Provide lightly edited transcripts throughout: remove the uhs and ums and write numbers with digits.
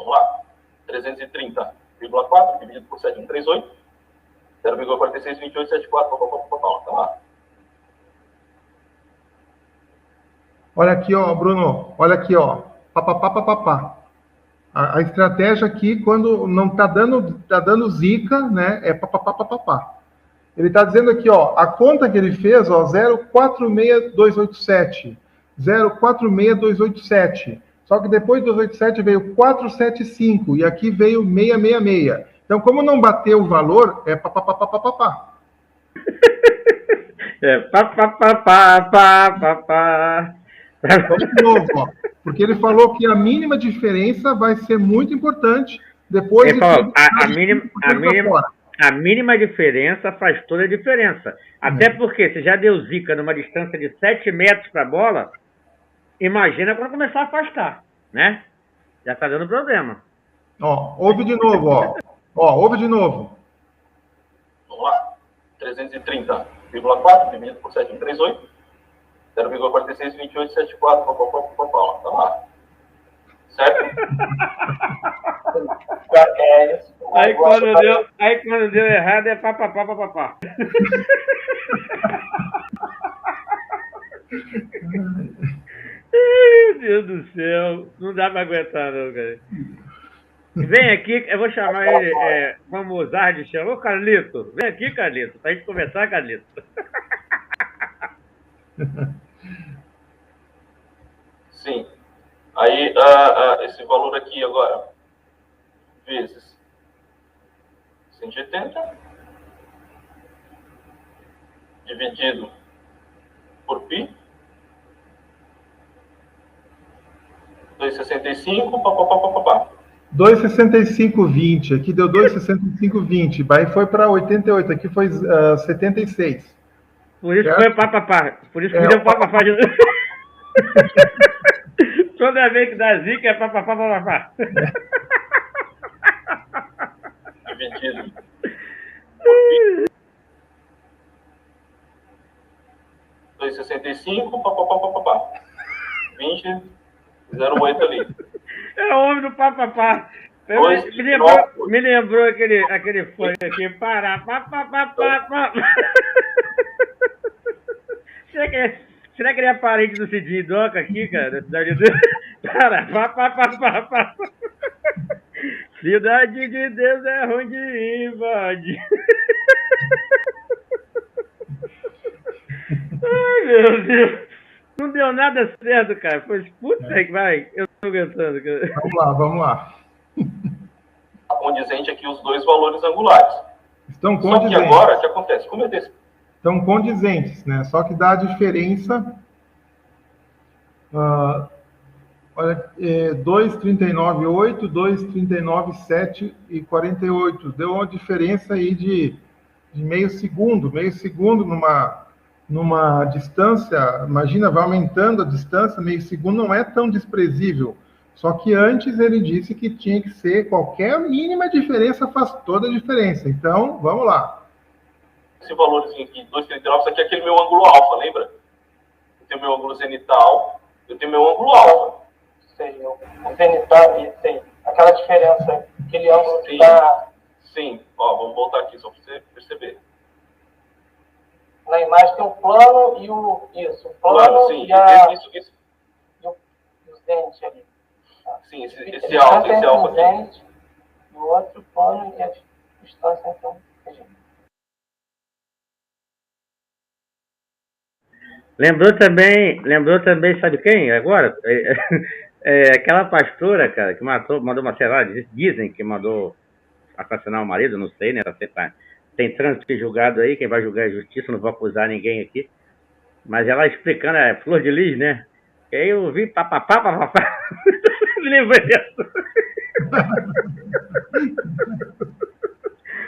Vamos lá. 330,4 dividido por 7,138. 0,462874. Tá lá. Olha aqui, ó, Bruno. Olha aqui, ó. Papapá. A estratégia aqui, quando não tá dando zica, né? É papapá. Ele está dizendo aqui, ó, a conta que ele fez, ó, 046287. 046287. Só que depois do 287 veio 475 e aqui veio 666. Então, como não bateu o valor, é papapá. É papapá. Vamos de novo, ó. Porque ele falou que a mínima diferença vai ser muito importante depois ele falou, a mínima diferença faz toda a diferença. Até porque se já deu zica numa distância de 7 metros para a bola, imagina quando começar a afastar, né? Já está dando problema. Ó, ouve de novo, ó. Ouve de novo. Vamos lá. 330,4 dividido por 7,138. 0,462874. Tá lá. Certo? Aí quando deu errado é papapá. Meu Deus do céu, não dá pra aguentar não, cara. Vem aqui, eu vou chamar ele, como o Zardi chamou, ô Carlito. Vem aqui, Carlito, pra gente conversar, Carlito. Sim. Aí, esse valor aqui agora, vezes 180, dividido por π, 2,65, papapá. 2,6520, aqui deu 2,6520, aí foi para 88, aqui foi 76. Por isso foi papapá, por isso que deu papapá de novo. Toda vez que dá zica é papapá. Dividido por π, 2,65, papapá. 20,08 ali. É o homem do papapá. Me lembrou aquele fone aqui. Pará, papapá. Será que ele é parente do Cidinho Doca aqui, cara? Pará, papapá. Cidade de Deus é onde invade. Ai, meu Deus. Não deu nada certo, cara. Foi puta que vai. Eu tô aguentando, cara. Vamos lá. Condizente aqui os dois valores angulares. Estão condizentes. Só que agora, o que acontece? Como eu disse, estão condizentes, né? Só que dá a diferença. Olha, 2,39,8, 2,39,7 e 48. Deu uma diferença aí de meio segundo. Meio segundo numa distância, imagina, vai aumentando a distância, meio segundo não é tão desprezível. Só que antes ele disse que tinha que ser, qualquer mínima diferença faz toda a diferença. Então, vamos lá. Esse valorzinho aqui, 2,39, isso aqui é aquele meu ângulo alfa, lembra? Eu tenho meu ângulo zenital, eu tenho meu ângulo alfa. Sei, o zenital, sei. Aquela diferença, aquele ângulo que está... Sim, ó, vamos voltar aqui só para você perceber. Na imagem tem o plano e o... Isso, o plano sim, e a... Isso. E o zente ali. Tá. Sim, esse alfa aqui. Zente, e o outro plano e a distância, então, Lembrou também, sabe quem? Agora? Aquela pastora, cara, que mandou uma, sei lá, dizem que mandou assassinar o marido, não sei, né? Tem trânsito julgado aí, quem vai julgar é a justiça, não vou acusar ninguém aqui. Mas ela explicando, Flor de Lis, né? E aí eu vi papapá. Lembrei disso.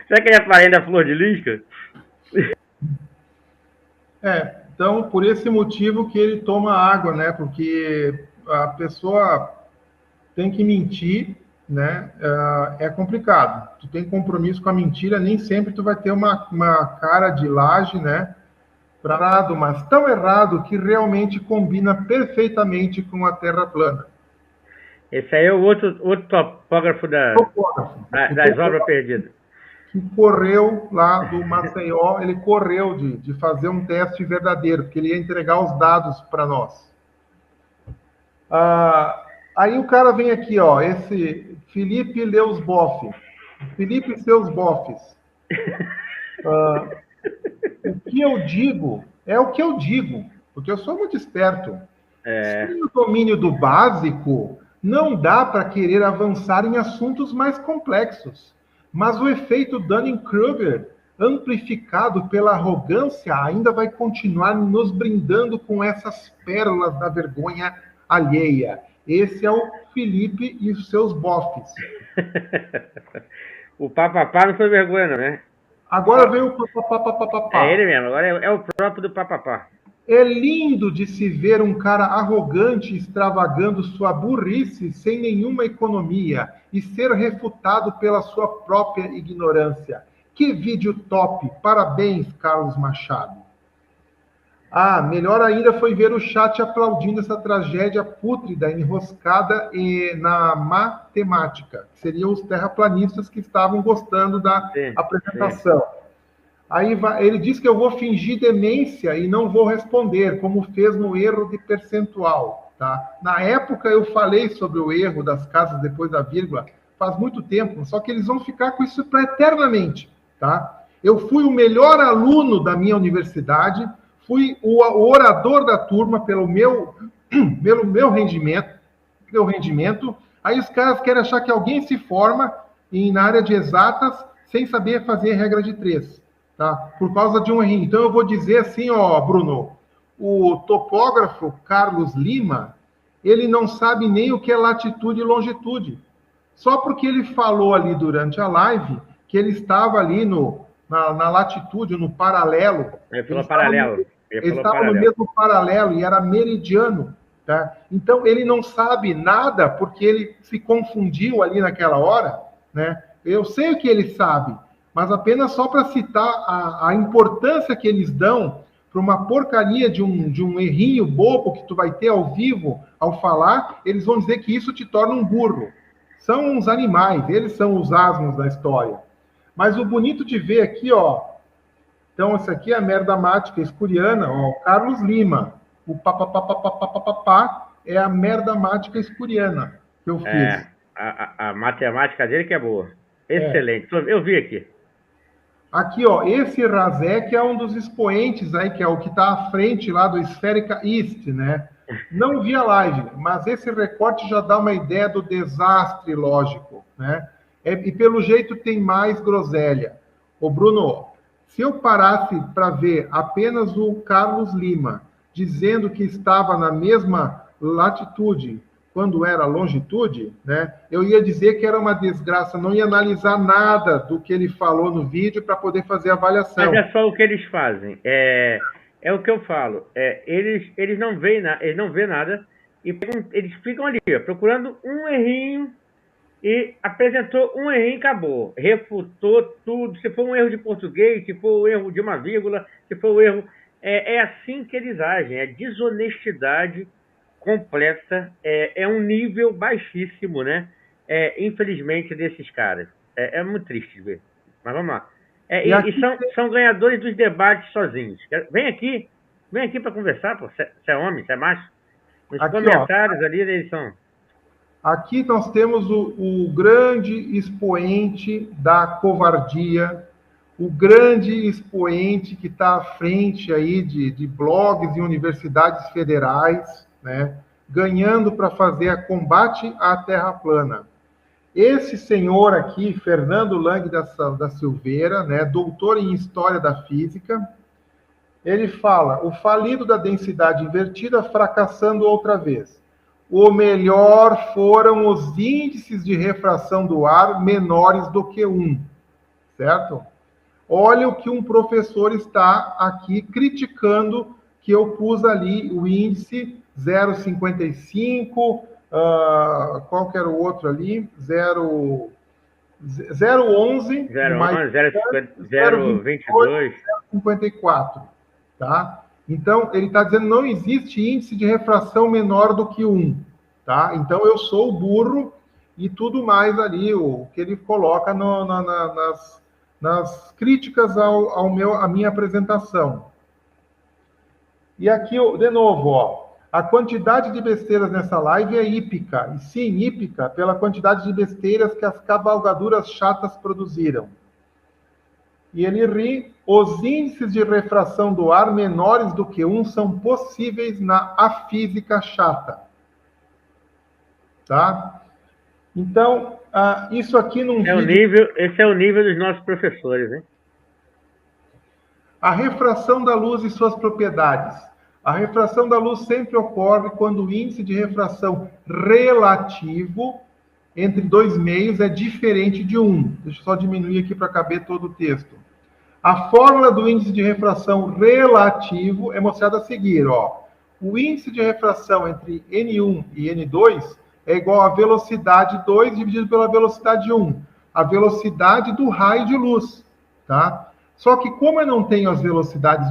Será que ele é parente da Flor de Lis, cara? Então, por esse motivo que ele toma água, né? Porque a pessoa tem que mentir, né? É complicado. Tu tem compromisso com a mentira, nem sempre tu vai ter uma cara de laje, né? Errado, mas tão errado que realmente combina perfeitamente com a Terra plana. Esse aí é o outro topógrafo Topógrafo. das obras perdidas. Que correu lá do Maceió, ele correu de fazer um teste verdadeiro, porque ele ia entregar os dados para nós. Aí o cara vem aqui, ó, esse Felipe Leusboff. Felipe e seus bofes. O que eu digo é o que eu digo, porque eu sou muito esperto. Sem o domínio do básico, não dá para querer avançar em assuntos mais complexos. Mas o efeito Dunning-Kruger, amplificado pela arrogância, ainda vai continuar nos brindando com essas pérolas da vergonha alheia. Esse é o Felipe e os seus bofes. O papapá não foi vergonha, não, né? Agora veio o papapá. É ele mesmo, agora é o próprio do papapá. É lindo de se ver um cara arrogante extravagando sua burrice sem nenhuma economia e ser refutado pela sua própria ignorância. Que vídeo top! Parabéns, Carlos Machado. Melhor ainda foi ver o chat aplaudindo essa tragédia pútrida, enroscada na matemática, que seriam os terraplanistas que estavam gostando da apresentação. Sim. Aí ele diz que eu vou fingir demência e não vou responder, como fez no erro de percentual. Tá? Na época eu falei sobre o erro das casas depois da vírgula, faz muito tempo, só que eles vão ficar com isso para eternamente. Tá? Eu fui o melhor aluno da minha universidade, fui o orador da turma pelo meu rendimento. Aí os caras querem achar que alguém se forma na área de exatas sem saber fazer regra de 3. Tá? Por causa de um errinho. Então eu vou dizer assim, ó, Bruno, o topógrafo Carlos Lima, ele não sabe nem o que é latitude e longitude. Só porque ele falou ali durante a live que ele estava ali na latitude, no paralelo. Ele falou paralelo. Ele estava no mesmo paralelo e era meridiano. Tá? Então ele não sabe nada porque ele se confundiu ali naquela hora. Né? Eu sei o que ele sabe, mas apenas só para citar a importância que eles dão para uma porcaria de um errinho bobo que tu vai ter ao vivo, ao falar, eles vão dizer que isso te torna um burro. São uns animais, eles são os asnos da história. Mas o bonito de ver aqui, ó, então essa aqui é a merda mática escuriana, ó, Carlos Lima. O papapá é a merda mática escuriana que eu fiz. A matemática dele que é boa. Excelente. Eu vi aqui. Aqui, ó, esse Razek é um dos expoentes aí, que é o que está à frente lá do Esférica East, né? Não vi a live, mas esse recorte já dá uma ideia do desastre lógico, né? E pelo jeito tem mais groselha. Ô, Bruno, se eu parasse para ver apenas o Carlos Lima dizendo que estava na mesma latitude quando era longitude, né, eu ia dizer que era uma desgraça, não ia analisar nada do que ele falou no vídeo para poder fazer a avaliação. Mas é só o que eles fazem. É o que eu falo. Eles não veem nada e eles ficam ali, ó, procurando um errinho e apresentou um errinho e acabou. Refutou tudo. Se for um erro de português, se for um erro de uma vírgula, se for um erro... É assim que eles agem. É desonestidade completa, é um nível baixíssimo, né? Infelizmente, desses caras. É muito triste de ver. Mas vamos lá. E são ganhadores dos debates sozinhos. Vem aqui para conversar, pô. Você é homem, você é macho. Nos aqui, comentários, ó, ali eles são... Aqui nós temos o grande expoente da covardia, o grande expoente que está à frente aí de blogs e universidades federais, né, ganhando para fazer combate à Terra plana. Esse senhor aqui, Fernando Lang da Silveira, né, doutor em História da Física, ele fala, o falido da densidade invertida fracassando outra vez. O melhor foram os índices de refração do ar menores do que 1, certo? Olha o que um professor está aqui criticando, que eu pus ali o índice 0,55, qual que era o outro ali? 0,11, 0,22, 0,54, tá? Então, ele está dizendo que não existe índice de refração menor do que 1, tá? Então eu sou o burro e tudo mais ali, o que ele coloca nas críticas à minha apresentação. E aqui, de novo, ó, a quantidade de besteiras nessa live é hípica, e sim, hípica, pela quantidade de besteiras que as cavalgaduras chatas produziram. E ele ri, os índices de refração do ar menores do que 1 são possíveis na afísica chata. Tá? Então, isso aqui num vídeo... Esse é o nível dos nossos professores, hein? A refração da luz e suas propriedades. A refração da luz sempre ocorre quando o índice de refração relativo entre dois meios é diferente de 1. Deixa eu só diminuir aqui para caber todo o texto. A fórmula do índice de refração relativo é mostrada a seguir. Ó. O índice de refração entre N1 e N2 é igual à velocidade 2 dividido pela velocidade 1. A velocidade do raio de luz. Tá? Só que como eu não tenho as velocidades,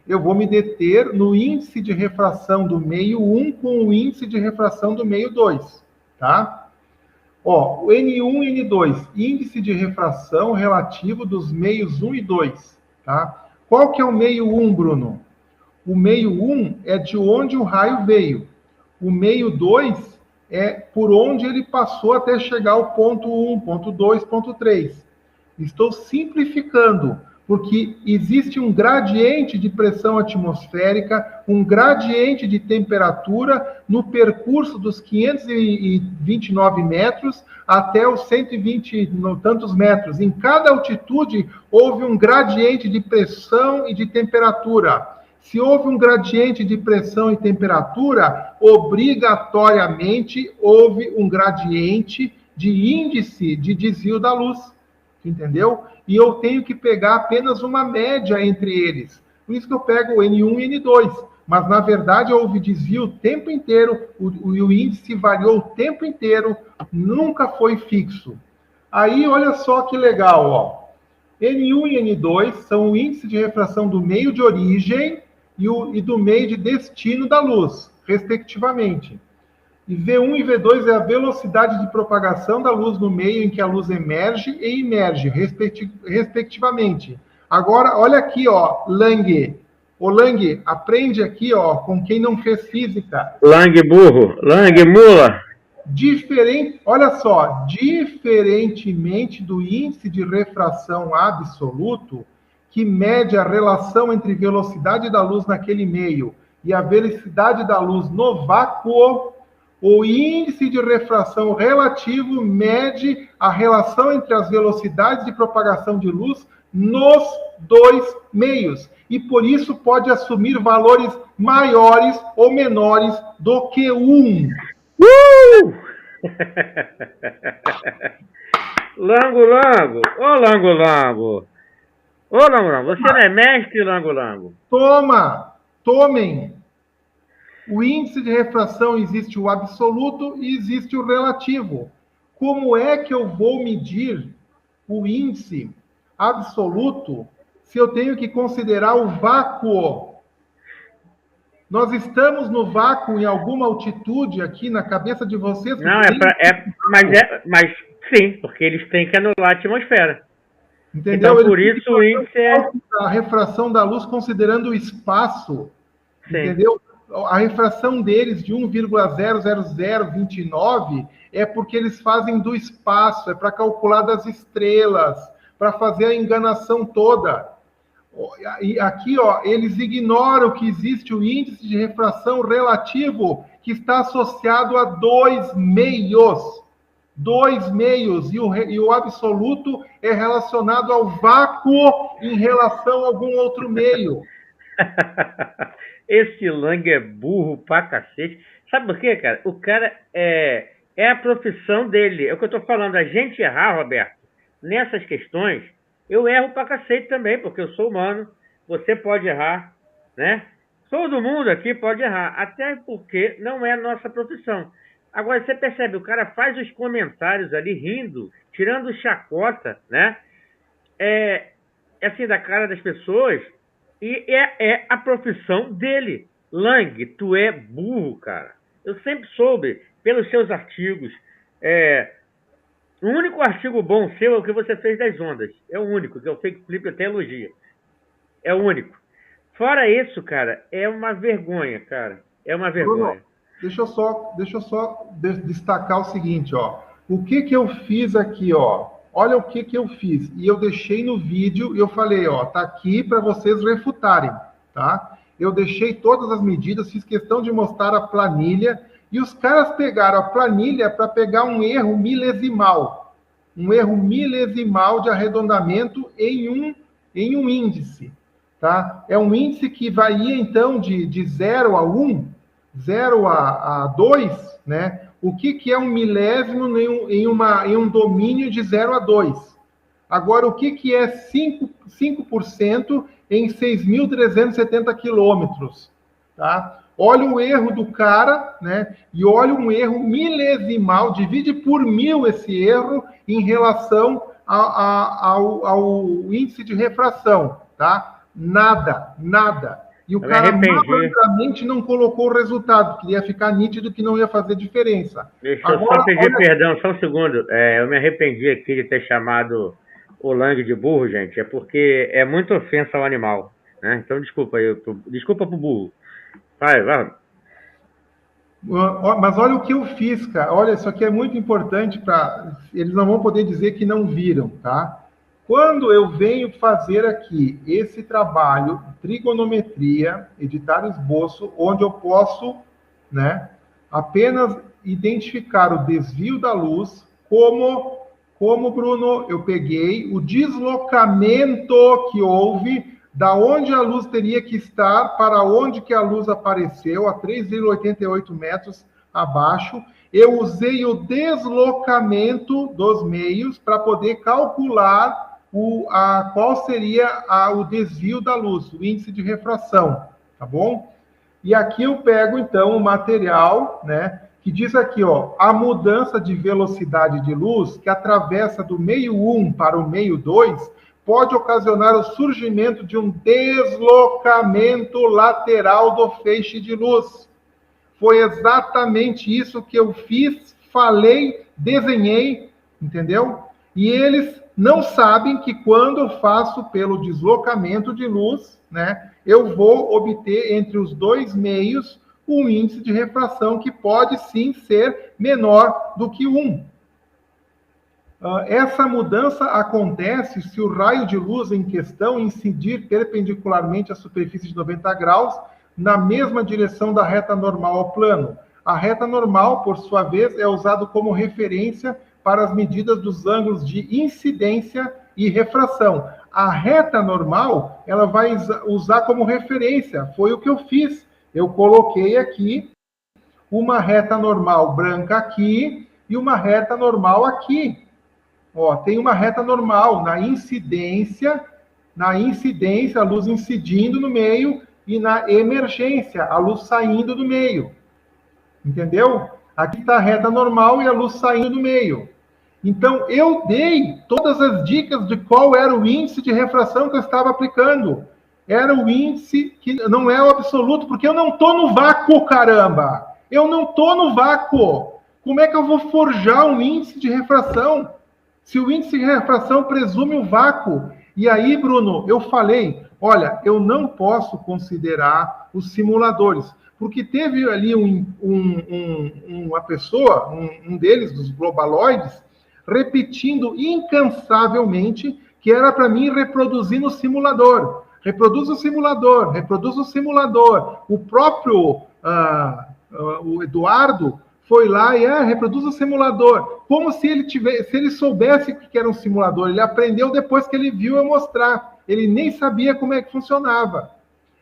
eu vou me deter no índice de refração do meio 1 com o índice de refração do meio 2. Tá? Ó, o N1 e N2, índice de refração relativo dos meios 1 e 2. Tá? Qual que é o meio 1, Bruno? O meio 1 é de onde o raio veio. O meio 2 é por onde ele passou até chegar ao ponto 1, ponto 2, ponto 3. Estou simplificando, porque existe um gradiente de pressão atmosférica, um gradiente de temperatura no percurso dos 529 metros até os 120 tantos metros. Em cada altitude, houve um gradiente de pressão e de temperatura. Se houve um gradiente de pressão e temperatura, obrigatoriamente houve um gradiente de índice de desvio da luz. Entendeu? E eu tenho que pegar apenas uma média entre eles. Por isso que eu pego o N1 e N2. Mas, na verdade, houve desvio o tempo inteiro, o índice variou o tempo inteiro, nunca foi fixo. Aí, olha só que legal, ó. N1 e N2 são o índice de refração do meio de origem e do meio de destino da luz, respectivamente. E V1 e V2 é a velocidade de propagação da luz no meio em que a luz emerge e emerge, respectivamente. Agora, olha aqui, ó, Lang. Ô, Lang, aprende aqui, ó, com quem não fez física. Lang burro, Lang mula. Olha só, diferentemente do índice de refração absoluto, que mede a relação entre velocidade da luz naquele meio e a velocidade da luz no vácuo, o índice de refração relativo mede a relação entre as velocidades de propagação de luz nos dois meios. E por isso pode assumir valores maiores ou menores do que 1. Lango, Lango. Ô, Lango, Lango. Ô, Lango, Lango. Você não é mestre, Lango, Lango? Tomem. O índice de refração existe o absoluto e existe o relativo. Como é que eu vou medir o índice absoluto se eu tenho que considerar o vácuo? Nós estamos no vácuo em alguma altitude aqui na cabeça de vocês? Não, mas sim, porque eles têm que anular a atmosfera. Entendeu? Então, por isso o índice é... A refração da luz considerando o espaço. Sim. Entendeu? A refração deles de 1,00029 é porque eles fazem do espaço, é para calcular das estrelas, para fazer a enganação toda. E aqui, ó, eles ignoram que existe o índice de refração relativo que está associado a dois meios. Dois meios, e o absoluto é relacionado ao vácuo em relação a algum outro meio. Esse Lang é burro pra cacete. Sabe por quê, cara? O cara é a profissão dele. É o que eu tô falando. A gente errar, Roberto, nessas questões, eu erro pra cacete também, porque eu sou humano. Você pode errar, né? Todo mundo aqui pode errar, até porque não é a nossa profissão. Agora, você percebe, o cara faz os comentários ali rindo, tirando chacota, né? É assim, da cara das pessoas... E é a profissão dele. Lang, tu é burro, cara. Eu sempre soube, pelos seus artigos. O único artigo bom seu é o que você fez das ondas. É o único, que é o Fake Flip até elogia. É o único. Fora isso, cara, é uma vergonha, cara. É uma vergonha. Bruno, deixa eu só destacar o seguinte, ó. O que eu fiz aqui, ó? Olha o que eu fiz. E eu deixei no vídeo e eu falei, ó, tá aqui para vocês refutarem, tá? Eu deixei todas as medidas, fiz questão de mostrar a planilha e os caras pegaram a planilha para pegar um erro milesimal. Um erro milesimal de arredondamento em um índice, tá? É um índice que varia, então, de 0 a 1, 0 a 2, né? O que é um milésimo em um domínio de 0 a 2? Agora, o que é 5% em 6.370 quilômetros? Tá? Olha o erro do cara, né? E olha um erro milesimal, divide por 1000 esse erro em relação ao índice de refração, tá? Nada. E o cara malandramente não colocou o resultado, queria ficar nítido que não ia fazer diferença. Deixa eu só pedir perdão, só um segundo. Eu me arrependi aqui de ter chamado o Lang de burro, gente. É porque é muito ofensa ao animal, né? Então, desculpa pro burro. Vai. Mas olha o que eu fiz, cara. Olha, isso aqui é muito importante para... Eles não vão poder dizer que não viram, tá? Quando eu venho fazer aqui esse trabalho, trigonometria, editar esboço, onde eu posso, né, apenas identificar o desvio da luz, como Bruno, eu peguei o deslocamento que houve da onde a luz teria que estar para onde que a luz apareceu, a 3,88 metros abaixo. Eu usei o deslocamento dos meios para poder calcular qual seria o desvio da luz, o índice de refração, tá bom? E aqui eu pego, então, o material, né, que diz aqui, ó, a mudança de velocidade de luz que atravessa do meio 1 para o meio 2 pode ocasionar o surgimento de um deslocamento lateral do feixe de luz. Foi exatamente isso que eu fiz, falei, desenhei, entendeu? E eles não sabem que quando eu faço pelo deslocamento de luz, né, eu vou obter entre os dois meios um índice de refração que pode sim ser menor do que 1. Essa mudança acontece se o raio de luz em questão incidir perpendicularmente à superfície de 90 graus na mesma direção da reta normal ao plano. A reta normal, por sua vez, é usada como referência para as medidas dos ângulos de incidência e refração. A reta normal, ela vai usar como referência. Foi o que eu fiz. Eu coloquei aqui uma reta normal branca aqui e uma reta normal aqui. Ó, tem uma reta normal na incidência, a luz incidindo no meio, e na emergência, a luz saindo do meio. Entendeu? Aqui está a reta normal e a luz saindo do meio. Então, eu dei todas as dicas de qual era o índice de refração que eu estava aplicando. Era o índice que não é o absoluto, porque eu não estou no vácuo, caramba! Eu não estou no vácuo! Como é que eu vou forjar um índice de refração? Se o índice de refração presume o vácuo. E aí, Bruno, eu falei, olha, eu não posso considerar os simuladores, porque teve ali uma pessoa, um deles, dos globaloides, repetindo incansavelmente que era para mim reproduzir no simulador. Reproduz o simulador, reproduz o simulador. O próprio o Eduardo foi lá e reproduz o simulador. Como se ele soubesse que era um simulador. Ele aprendeu depois que ele viu eu mostrar. Ele nem sabia como é que funcionava.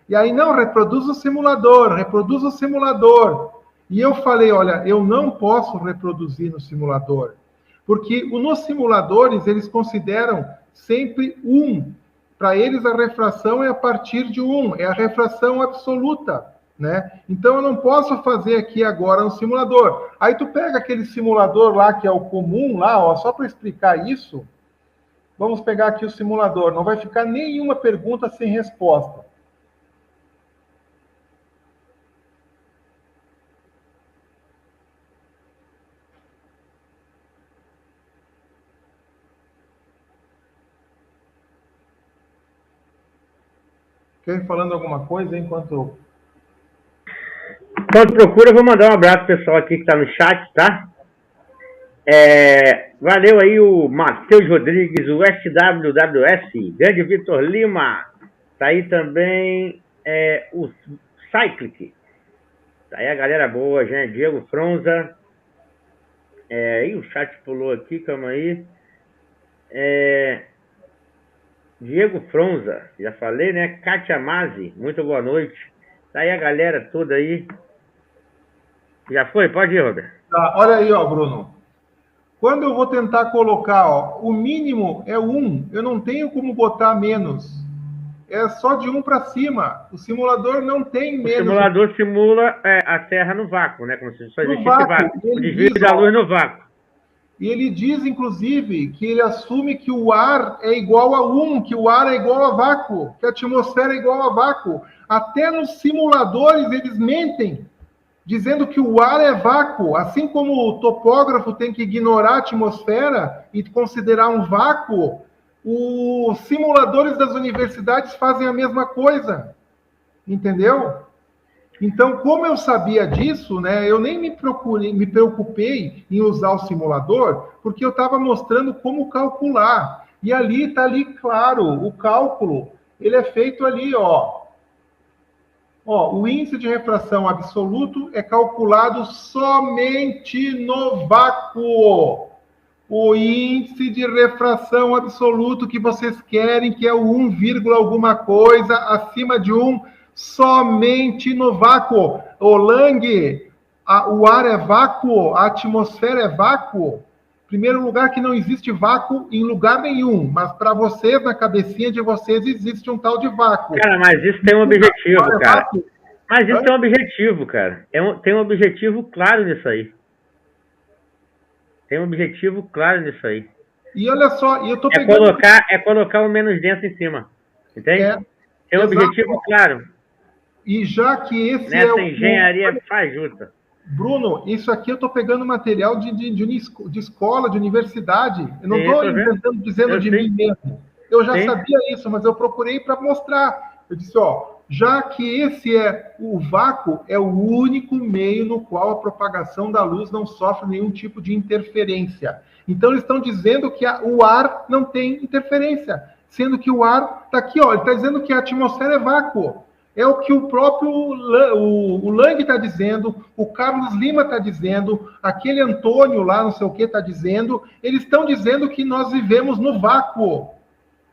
E aí, não, reproduz o simulador, reproduz o simulador. E eu falei, olha, eu não posso reproduzir no simulador. Porque nos simuladores, eles consideram sempre 1. Para eles, a refração é a partir de 1. É a refração absoluta. Né? Então, eu não posso fazer aqui agora um simulador. Aí, tu pega aquele simulador lá, que é o comum, lá, ó, só para explicar isso. Vamos pegar aqui o simulador. Não vai ficar nenhuma pergunta sem resposta. Quer ir falando alguma coisa enquanto... Enquanto procura, eu vou mandar um abraço pro pessoal aqui que tá no chat, tá? Valeu aí o Matheus Rodrigues, o SWWS, grande Vitor Lima, tá aí também o Cyclic, tá aí a galera boa, gente, Diego Fronza, e o chat pulou aqui, calma aí, Diego Fronza, já falei, né, Kátia Mazzi, muito boa noite, tá aí a galera toda aí, já foi? Pode ir, Roberto. Tá, olha aí, ó, Bruno. Quando eu vou tentar colocar, ó, o mínimo é 1, eu não tenho como botar menos. É só de 1 para cima. O simulador não tem menos. O simulador simula a Terra no vácuo, né? Como se só existisse vácuo. O desvio da luz no vácuo. E ele diz, inclusive, que ele assume que o ar é igual a 1, que o ar é igual a vácuo, que a atmosfera é igual a vácuo. Até nos simuladores eles mentem, dizendo que o ar é vácuo, assim como o topógrafo tem que ignorar a atmosfera e considerar um vácuo, os simuladores das universidades fazem a mesma coisa, entendeu? Então, como eu sabia disso, né, eu nem me preocupei em usar o simulador, porque eu estava mostrando como calcular. E ali está ali claro, o cálculo, ele é feito ali, ó. Ó, o índice de refração absoluto é calculado somente no vácuo. O índice de refração absoluto que vocês querem, que é o 1, alguma coisa, acima de 1, somente no vácuo. O Lang, o ar é vácuo, a atmosfera é vácuo. Primeiro lugar que não existe vácuo em lugar nenhum, mas para vocês, na cabecinha de vocês, existe um tal de vácuo. Cara, mas isso tem um objetivo, cara. Mas isso tem um objetivo, cara. Tem um objetivo claro nisso aí. Tem um objetivo claro nisso aí. E olha só, eu tô pegando... colocar o menos denso em cima. Entende? Tem um exato. objetivo claro. E já que esse nessa engenharia fajuta. Bruno, isso aqui eu estou pegando material de escola, de universidade. Eu não estou inventando, dizendo de mim mesmo. Eu já sabia isso, mas eu procurei para mostrar. Eu disse, ó, já que esse o vácuo é o único meio no qual a propagação da luz não sofre nenhum tipo de interferência. Então, eles estão dizendo que o ar não tem interferência, sendo que o ar está aqui, ó, ele está dizendo que a atmosfera é vácuo. É o que o próprio o Lang está dizendo, o Carlos Lima está dizendo, aquele Antônio lá, não sei o que, está dizendo. Eles estão dizendo que nós vivemos no vácuo.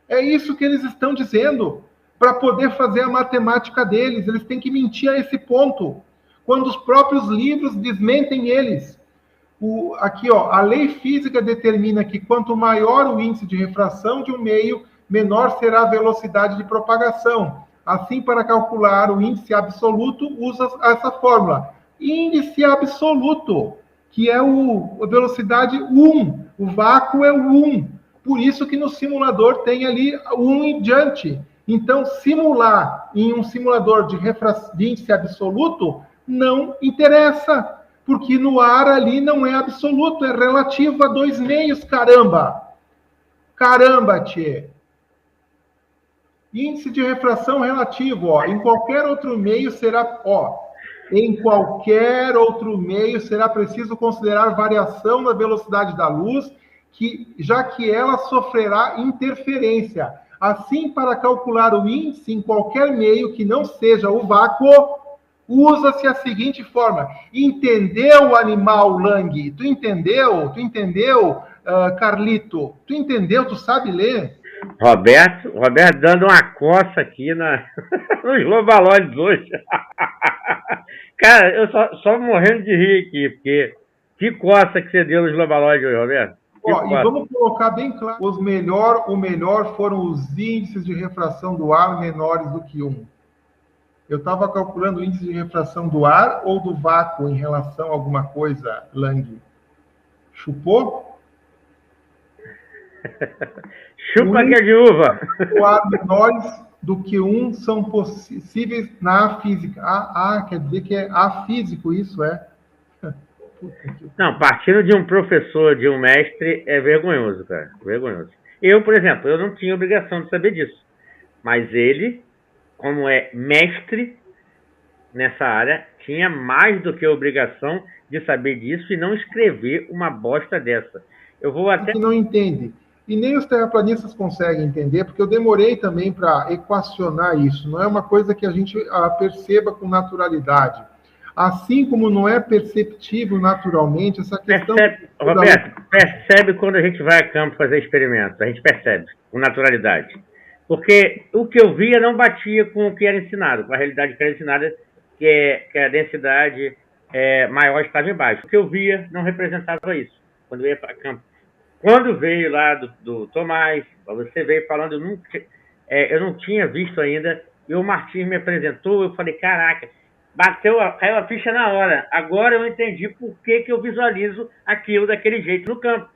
É isso que eles estão dizendo. Para poder fazer a matemática deles, eles têm que mentir a esse ponto. Quando os próprios livros desmentem eles. Aqui, ó, a lei física determina que quanto maior o índice de refração de um meio, menor será a velocidade de propagação. Assim, para calcular o índice absoluto, usa essa fórmula. Índice absoluto, que é a velocidade 1. O vácuo é o 1. Por isso que no simulador tem ali 1 em diante. Então, simular em um simulador de índice absoluto não interessa, porque no ar ali não é absoluto, é relativo a 2 meios, caramba! Caramba, tchê! Índice de refração relativo, ó, em qualquer outro meio será, ó, em qualquer outro meio será preciso considerar variação na velocidade da luz, já que ela sofrerá interferência. Assim, para calcular o índice em qualquer meio que não seja o vácuo, usa-se a seguinte forma. Entendeu, animal Lang? Tu entendeu? Tu entendeu, Carlito? Tu entendeu? Tu sabe ler? Roberto dando uma coça aqui nos lobalóides hoje. Cara, eu só morrendo de rir aqui, porque que coça que você deu nos lobalóides hoje, Roberto. Ó, e vamos colocar bem claro, o melhor foram os índices de refração do ar menores do que 1. Eu estava calculando o índice de refração do ar ou do vácuo em relação a alguma coisa, Lang? Chupou? Chupa que é de uva. O ar menores do que 1 são possíveis na física. Quer dizer que é afísico isso, é? Não, partindo de um professor, de um mestre, é vergonhoso, cara. Vergonhoso. Eu, por exemplo, eu não tinha obrigação de saber disso. Mas ele como é mestre nessa área, tinha mais do que a obrigação de saber disso e não escrever uma bosta dessa. Eu vou até... Que não entende. E nem os terraplanistas conseguem entender, porque eu demorei também para equacionar isso. Não é uma coisa que a gente perceba com naturalidade. Assim como não é perceptível naturalmente essa questão... Roberto, percebe quando a gente vai a campo fazer experimentos. A gente percebe com naturalidade. Porque o que eu via não batia com o que era ensinado, com a realidade que era ensinada, que a densidade maior estava embaixo. O que eu via não representava isso, quando eu ia para campo. Quando veio lá do Tomás, você veio falando, eu não tinha visto ainda, e o Martins me apresentou, eu falei, caraca, caiu a ficha na hora. Agora eu entendi por que eu visualizo aquilo daquele jeito no campo.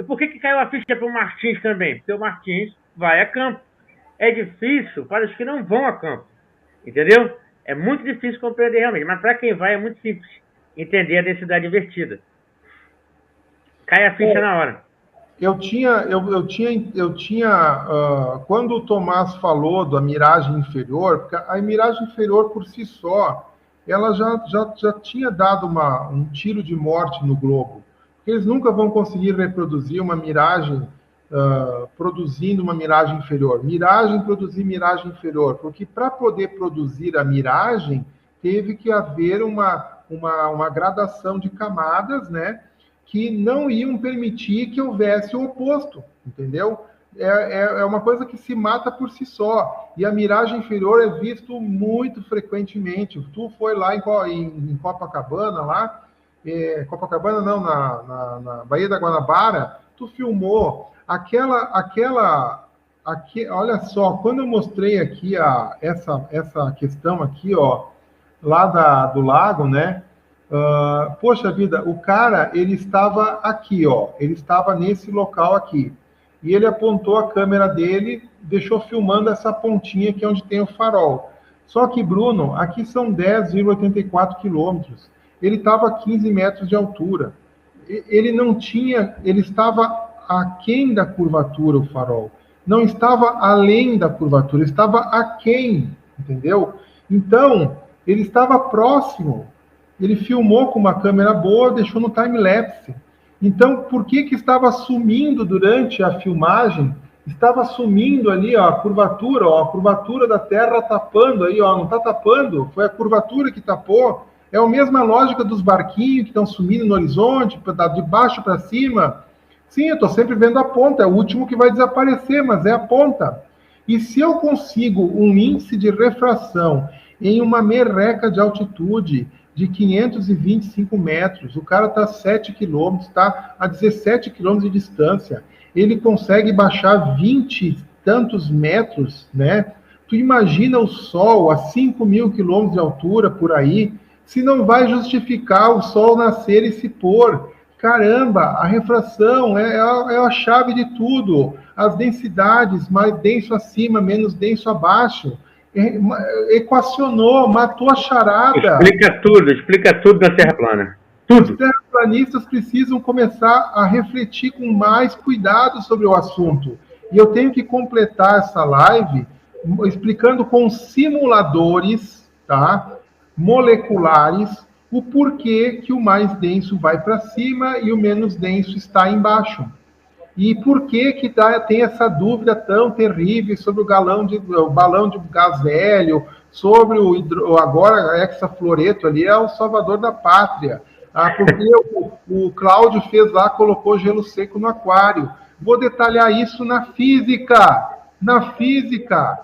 Por que caiu a ficha para o Martins também? Porque o Martins vai a campo. É difícil para os que não vão a campo, entendeu? É muito difícil compreender realmente, mas para quem vai é muito simples entender a densidade invertida. Cai a ficha na hora. Quando o Tomás falou da miragem inferior, porque a miragem inferior por si só, ela já tinha dado um tiro de morte no globo. Porque eles nunca vão conseguir reproduzir uma miragem produzindo uma miragem inferior. Miragem produzir miragem inferior, porque para poder produzir a miragem, teve que haver uma gradação de camadas, né, que não iam permitir que houvesse o oposto, entendeu? É uma coisa que se mata por si só. E a miragem inferior é visto muito frequentemente. Tu foi lá em Copacabana, lá, Copacabana não, na Baía da Guanabara, tu filmou olha só, quando eu mostrei aqui essa questão aqui, ó, lá do lago, né? Poxa vida, o cara, ele estava aqui, ó, ele estava nesse local aqui, e ele apontou a câmera dele, deixou filmando essa pontinha aqui onde tem o farol. Só que, Bruno, aqui são 10,84 quilômetros, ele estava a 15 metros de altura, ele estava aquém da curvatura, o farol, não estava além da curvatura, estava aquém, entendeu? Então, ele estava próximo. Ele filmou com uma câmera boa, deixou no time-lapse. Então, por que estava sumindo durante a filmagem? Estava sumindo ali, ó, a curvatura da Terra tapando aí, ó, não está tapando, foi a curvatura que tapou. É a mesma lógica dos barquinhos que estão sumindo no horizonte, de baixo para cima. Sim, eu estou sempre vendo a ponta, é o último que vai desaparecer, mas é a ponta. E se eu consigo um índice de refração em uma merreca de altitude de 525 metros, o cara está a 7 quilômetros, está a 17 quilômetros de distância, ele consegue baixar 20 e tantos metros, né? Tu imagina o Sol a 5.000 quilômetros de altura por aí, se não vai justificar o Sol nascer e se pôr. Caramba, a refração é a chave de tudo. As densidades, mais denso acima, menos denso abaixo. Equacionou, matou a charada. Explica tudo na Terra plana. Tudo. Os terraplanistas precisam começar a refletir com mais cuidado sobre o assunto. E eu tenho que completar essa live explicando com simuladores, tá, moleculares, o porquê que o mais denso vai para cima e o menos denso está embaixo. E por que tem essa dúvida tão terrível sobre o balão de gás hélio, sobre agora hexafluoreto ali, é o salvador da pátria. Porque o Cláudio fez lá, colocou gelo seco no aquário. Vou detalhar isso na física. Na física.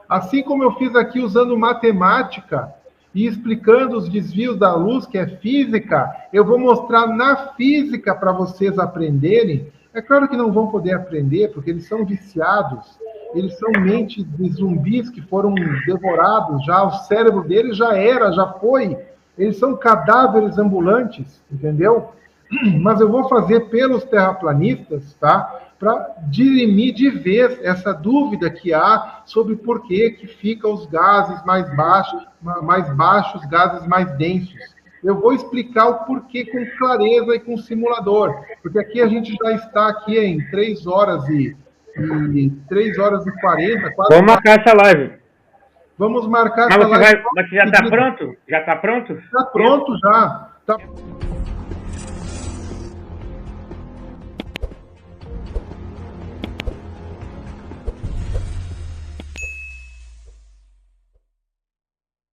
Assim como eu fiz aqui usando matemática e explicando os desvios da luz, que é física, eu vou mostrar na física para vocês aprenderem. É claro que não vão poder aprender, porque eles são viciados, eles são mentes de zumbis que foram devorados já, o cérebro deles já foi, eles são cadáveres ambulantes, entendeu? Mas eu vou fazer pelos terraplanistas, tá? Para dirimir de vez essa dúvida que há sobre por que ficam os gases mais baixos, gases mais densos. Eu vou explicar o porquê com clareza e com simulador, porque aqui a gente já está aqui em 3 horas e 40. Vamos marcar essa live. Vamos marcar Mas essa live. mas você já está pronto? Já está pronto? Está pronto já. Tá.